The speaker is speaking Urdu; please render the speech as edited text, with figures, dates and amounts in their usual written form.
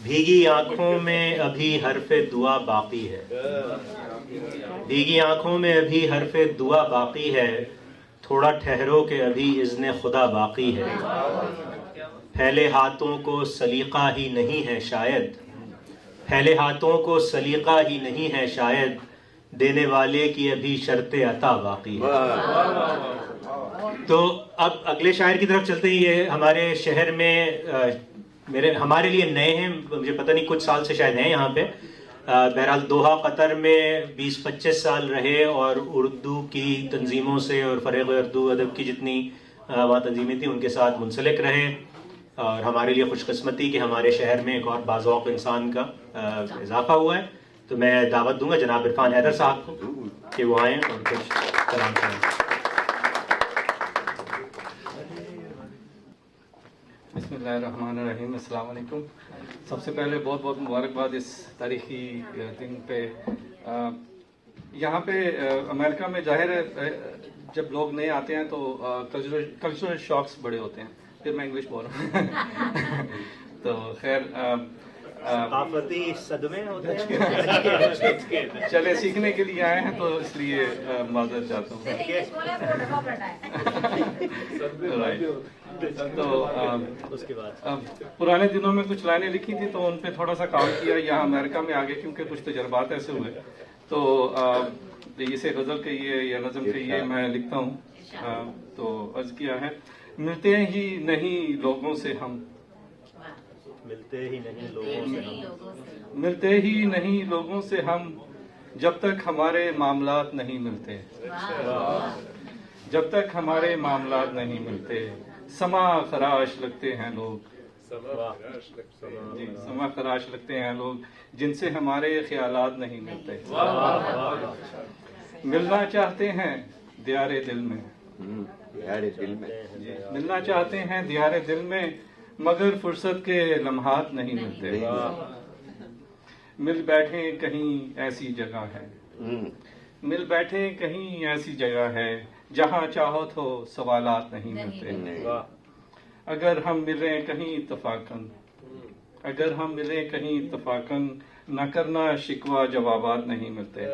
بھیگی آنکھوں میں ابھی حرف دعا باقی ہے، بھیگی آنکھوں میں ابھی حرف دعا باقی ہے، تھوڑا ٹھہرو کہ ابھی اذن خدا باقی ہے۔ پھیلے ہاتھوں کو سلیقہ ہی نہیں ہے شاید، پھیلے ہاتھوں کو سلیقہ ہی نہیں ہے شاید، دینے والے کی ابھی شرط عطا باقی ہے۔ تو اب اگلے شاعر کی طرف چلتے ہیں۔ یہ ہمارے شہر میں ہمارے لیے نئے ہیں، مجھے پتہ نہیں کچھ سال سے شاید ہیں یہاں پہ۔ بہرحال دوحہ قطر میں 20-25 سال رہے اور اردو کی تنظیموں سے اور فریق اردو ادب کی جتنی وہاں تنظیمیں تھیں ان کے ساتھ منسلک رہے، اور ہمارے لیے خوش قسمتی کہ ہمارے شہر میں ایک اور باذوق انسان کا اضافہ ہوا ہے۔ تو میں دعوت دوں گا جناب عرفان حیدر صاحب کو کہ وہ آئیں اور کچھ کلام کریں۔ بسم اللہ الرحمن الرحیم۔ السلام علیکم۔ سب سے پہلے بہت بہت مبارکباد اس تاریخی دن پہ۔ یہاں پہ امریکہ میں ظاہر ہے جب لوگ نئے آتے ہیں تو کلچرل شاکس بڑے ہوتے ہیں، پھر میں انگلش بول رہا ہوں تو خیر ثقافتی صدمے ہوتے ہیں، چلے سیکھنے کے لیے آئے ہیں تو اس لیے معذرت چاہتا ہوں۔ تو اس کے بعد پرانے دنوں میں کچھ لائنیں لکھی تھی تو ان پہ تھوڑا سا کام کیا، یہاں امریکہ میں آگے کیونکہ کچھ تجربات ایسے ہوئے تو اسے غزل کہیے یا نظم کہیے میں لکھتا ہوں۔ تو عرض کیا ہے، ملتے ہی نہیں لوگوں سے ہم، ملتے ہی نہیں لوگوں سے ہم، ملتے ہی نہیں لوگوں سے ہم، جب تک ہمارے معاملات نہیں ملتے، جب تک ہمارے معاملات نہیں ملتے، سما خراش لگتے ہیں لوگ، جی سما خراش لگتے ہیں لوگ جن سے ہمارے خیالات نہیں ملتے، ملنا چاہتے ہیں دیار دل میں، جی ملنا چاہتے ہیں دیار دل میں، مگر فرصت کے لمحات نہیں ملتے، مل بیٹھے کہیں ایسی جگہ ہے، مل بیٹھے کہیں ایسی جگہ ہے، جہاں چاہت ہو سوالات نہیں ملتے، اگر ہم ملیں کہیں اتفاقاً، اگر ہم ملیں کہیں اتفاقاً، نہ کرنا شکوہ جوابات نہیں ملتے۔